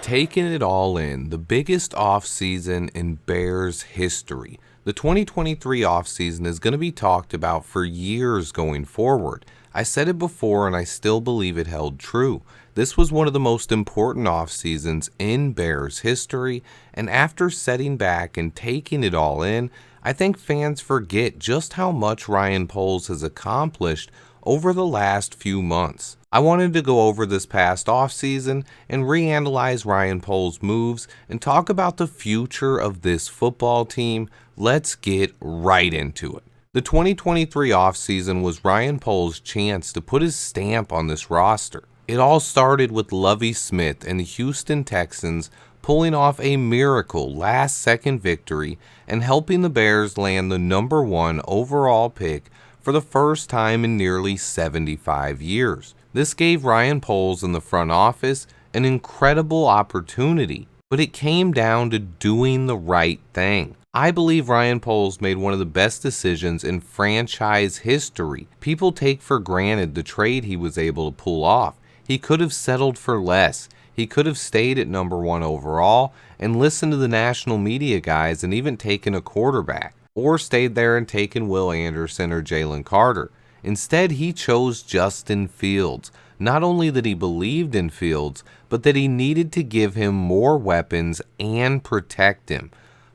Taking it all in, the biggest offseason in Bears history. The 2023 offseason is going to be talked about for years going forward. I said it before and I still believe it held true. This was one of the most important off seasons in Bears history, and after setting back and taking it all in, I think fans forget just how much Ryan Poles has accomplished over the last few months. I wanted to go over this past offseason and reanalyze Ryan Poles' moves and talk about the future of this football team. Let's get right into it. The 2023 offseason was Ryan Poles' chance to put his stamp on this roster. It all started with Lovie Smith and the Houston Texans pulling off a miracle last-second victory and helping the Bears land the number 1 overall pick for the first time in nearly 75 years. This gave Ryan Poles in the front office an incredible opportunity, but it came down to doing the right thing. I believe Ryan Poles made one of the best decisions in franchise history. People take for granted the trade he was able to pull off. He could have settled for less. He could have stayed at number 1 overall and listened to the national media guys and even taken a quarterback, or stayed there and taken Will Anderson or Jalen Carter. Instead, he chose Justin Fields. Not only that he believed in Fields, but that he needed to give him more weapons and protect him.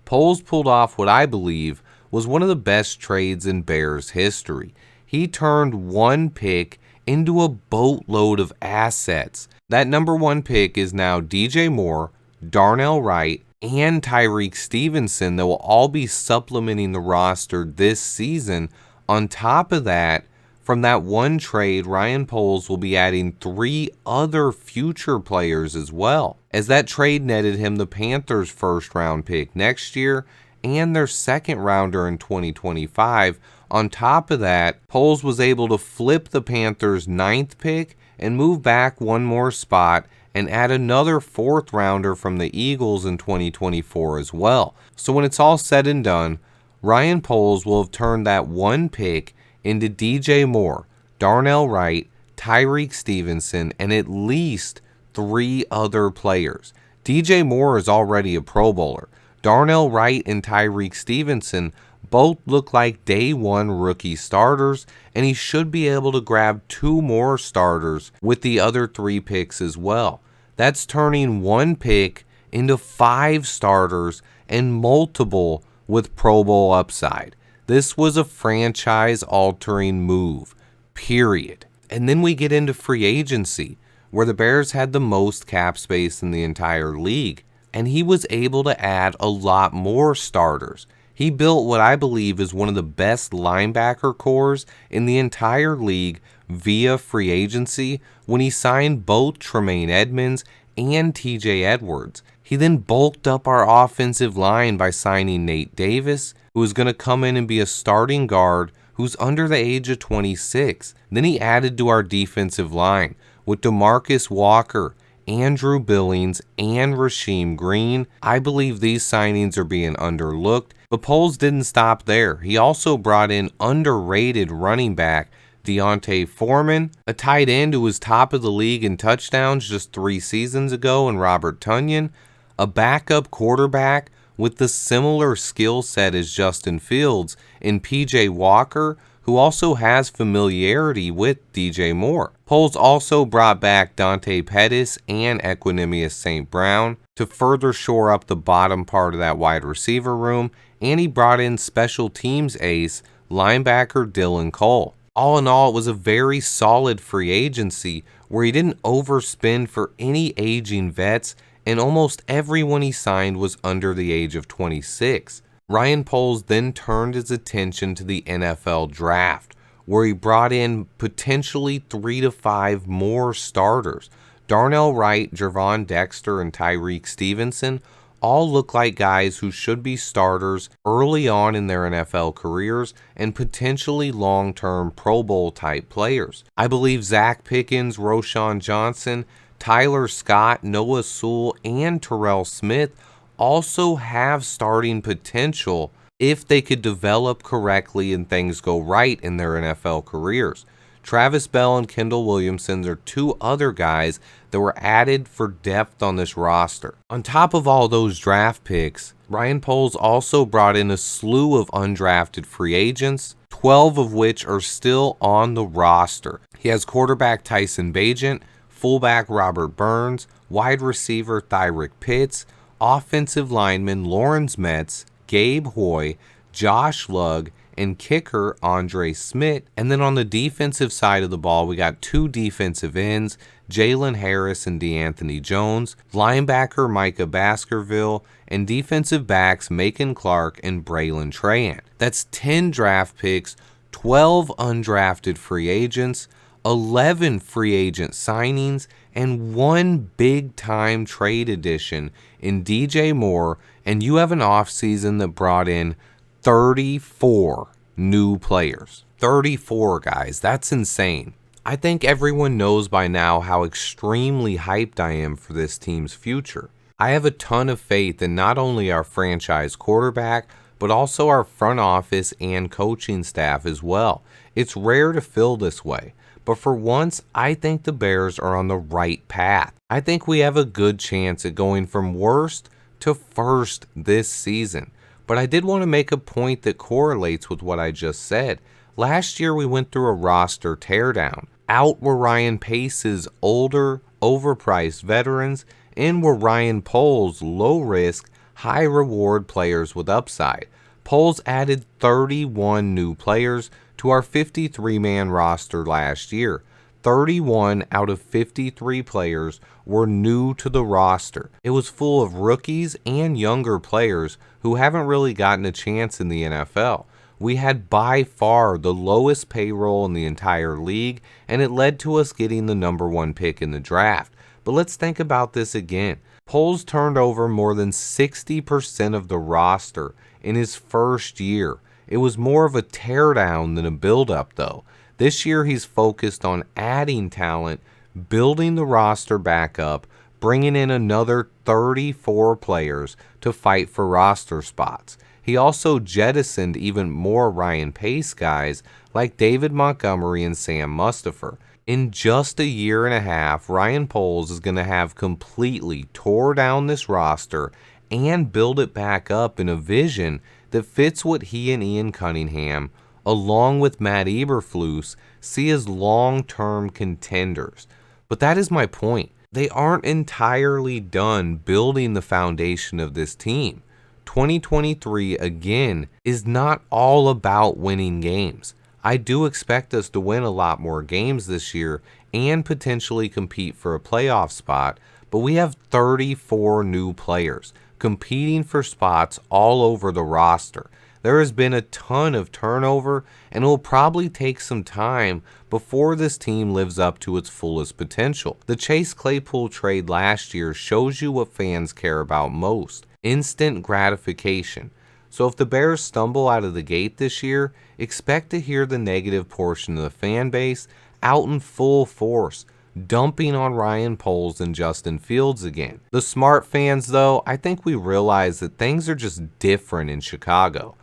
Poles pulled off what I believe was one of the best trades in Bears history. He turned one pick into a boatload of assets. That number 1 pick is now DJ Moore, Darnell Wright, and Tyreek Stevenson that will all be supplementing the roster this season. On top of that, from that one trade, Ryan Poles will be adding 3 other future players as well, as that trade netted him the Panthers' first-round pick next year and their second-rounder in 2025. On top of that, Poles was able to flip the Panthers' 9th pick and move back one more spot and add another 4th-rounder from the Eagles in 2024 as well. So when it's all said and done, Ryan Poles will have turned that one pick into DJ Moore, Darnell Wright, Tyreek Stevenson, and at least 3 other players. DJ Moore is already a Pro Bowler. Darnell Wright and Tyreek Stevenson both look like day 1 rookie starters, and he should be able to grab 2 more starters with the other 3 picks as well. That's turning 1 pick into 5 starters and multiple with Pro Bowl upside. This was a franchise-altering move, period. And then we get into free agency, where the Bears had the most cap space in the entire league, and he was able to add a lot more starters. He built what I believe is one of the best linebacker cores in the entire league via free agency when he signed both Tremaine Edmunds and TJ Edwards. He then bulked up our offensive line by signing Nate Davis, who is going to come in and be a starting guard who's under the age of 26. Then he added to our defensive line with DeMarcus Walker, Andrew Billings, and Rasheem Green. I believe these signings are being underlooked, but Poles didn't stop there. He also brought in underrated running back Deontay Foreman, a tight end who was top of the league in touchdowns just 3 seasons ago, and Robert Tonyan, a backup quarterback with the similar skill set as Justin Fields in PJ Walker, who also has familiarity with DJ Moore. Poles also brought back Dante Pettis and Equanimeous St. Brown to further shore up the bottom part of that wide receiver room, and he brought in special teams ace linebacker Dylan Cole. All in all, it was a very solid free agency where he didn't overspend for any aging vets, and almost everyone he signed was under the age of 26. Ryan Poles then turned his attention to the NFL draft, where he brought in potentially 3 to 5 more starters. Darnell Wright, Gervon Dexter, and Tyreek Stevenson all look like guys who should be starters early on in their NFL careers and potentially long-term Pro Bowl type players. I believe Zach Pickens, Roschon Johnson, Tyler Scott, Noah Sewell, and Terrell Smith also have starting potential if they could develop correctly and things go right in their NFL careers. Travis Bell and Kendall Williamson are two other guys that were added for depth on this roster. On top of all those draft picks, Ryan Poles also brought in a slew of undrafted free agents, 12 of which are still on the roster. He has quarterback Tyson Bagent, fullback Robert Burns, wide receiver Thyrick Pitts, offensive lineman Lawrence Metz, Gabe Hoy, Josh Lugg, and kicker Andre Smith. And then on the defensive side of the ball, we got two defensive ends, Jalen Harris and DeAnthony Jones, linebacker Micah Baskerville, and defensive backs Macon Clark and Braylon Trahan. That's 10 draft picks, 12 undrafted free agents, 11 free agent signings, and one big-time trade addition in DJ Moore, and you have an offseason that brought in 34 new players. 34, guys. That's insane. I think everyone knows by now how extremely hyped I am for this team's future. I have a ton of faith in not only our franchise quarterback, but also our front office and coaching staff as well. It's rare to feel this way, but for once, I think the Bears are on the right path. I think we have a good chance at going from worst to first this season. But I did want to make a point that correlates with what I just said. Last year, we went through a roster teardown. Out were Ryan Pace's older, overpriced veterans, in were Ryan Poles' low-risk, high-reward players with upside. Poles added 31 new players to our 53-man roster last year. 31 out of 53 players were new to the roster. It was full of rookies and younger players who haven't really gotten a chance in the NFL. We had by far the lowest payroll in the entire league, and it led to us getting the number 1 pick in the draft. But let's think about this again. Poles turned over more than 60% of the roster in his first year. It was more of a teardown than a build-up, though. This year, he's focused on adding talent, building the roster back up, bringing in another 34 players to fight for roster spots. He also jettisoned even more Ryan Pace guys like David Montgomery and Sam Mustipher. In just a year and a half, Ryan Poles is going to have completely tore down this roster and build it back up in a vision that fits what he and Ian Cunningham, along with Matt Eberflus, see as long-term contenders. But that is my point. They aren't entirely done building the foundation of this team. 2023, again, is not all about winning games. I do expect us to win a lot more games this year and potentially compete for a playoff spot, but we have 34 new players competing for spots all over the roster. There has been a ton of turnover, and it will probably take some time before this team lives up to its fullest potential. The Chase Claypool trade last year shows you what fans care about most: instant gratification. So if the Bears stumble out of the gate this year, expect to hear the negative portion of the fan base out in full force, dumping on Ryan Poles and Justin Fields again. The smart fans, though, I think we realize that things are just different in Chicago.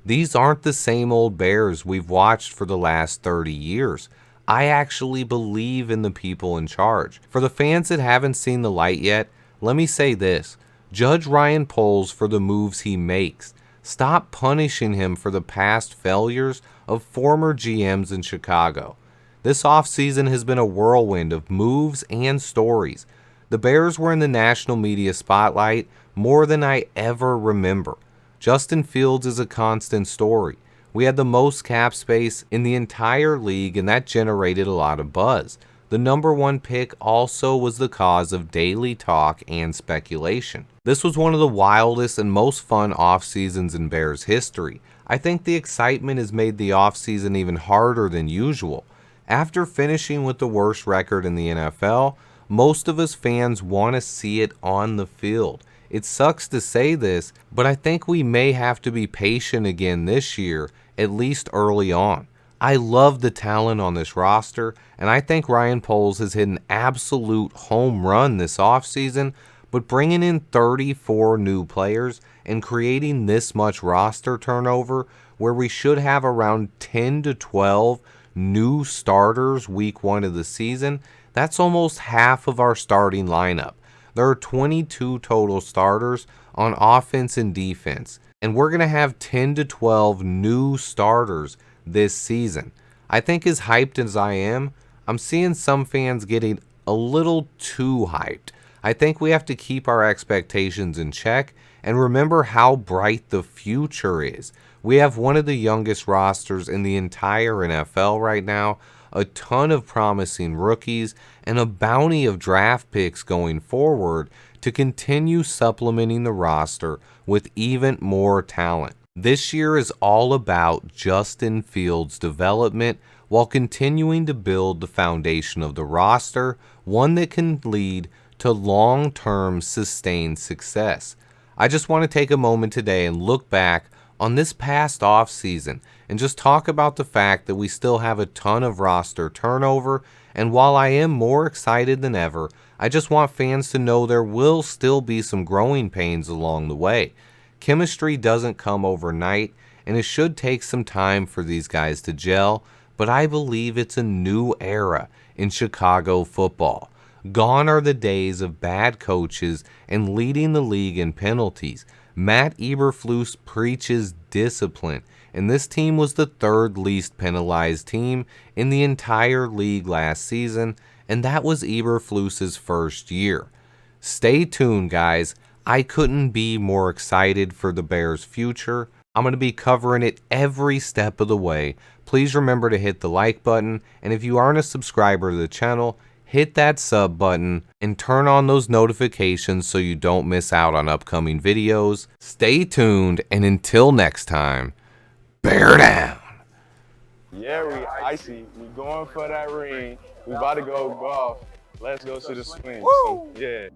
These aren't the same old Bears we've watched for the last 30 years. I actually believe in the people in charge. For the fans that haven't seen the light yet, let me say this: judge Ryan Poles for the moves he makes. Stop punishing him for the past failures of former GMs in Chicago. This offseason has been a whirlwind of moves and stories. The Bears were in the national media spotlight more than I ever remember. Justin Fields is a constant story. We had the most cap space in the entire league, and that generated a lot of buzz. The number 1 pick also was the cause of daily talk and speculation. This was one of the wildest and most fun off seasons in Bears history. I think the excitement has made the offseason even harder than usual. After finishing with the worst record in the NFL, most of us fans want to see it on the field. It sucks to say this, but I think we may have to be patient again this year, at least early on. I love the talent on this roster, and I think Ryan Poles has hit an absolute home run this offseason, but bringing in 34 new players and creating this much roster turnover, where we should have around 10 to 12 new starters week 1 of the season, that's almost half of our starting lineup. There are 22 total starters on offense and defense, and we're going to have 10 to 12 new starters this season. I think as hyped as I am, I'm seeing some fans getting a little too hyped. I think we have to keep our expectations in check and remember how bright the future is. We have one of the youngest rosters in the entire NFL right now, a ton of promising rookies, and a bounty of draft picks going forward to continue supplementing the roster with even more talent. This year is all about Justin Fields' development while continuing to build the foundation of the roster, one that can lead to long-term sustained success. I just want to take a moment today and look back on this past offseason and just talk about the fact that we still have a ton of roster turnover, and while I am more excited than ever, I just want fans to know there will still be some growing pains along the way. Chemistry doesn't come overnight, and it should take some time for these guys to gel, but I believe it's a new era in Chicago football. Gone are the days of bad coaches and leading the league in penalties. Matt Eberflus preaches discipline, and this team was the third least penalized team in the entire league last season, and that was Eberflus's first year. Stay tuned, guys. I couldn't be more excited for the Bears' future. I'm going to be covering it every step of the way. Please remember to hit the like button, and if you aren't a subscriber to the channel, hit that sub button and turn on those notifications so you don't miss out on upcoming videos. Stay tuned, and until next time, bear down. Yeah, we icy. We going for that ring. We about to go golf. Let's go to the swing. So, yeah.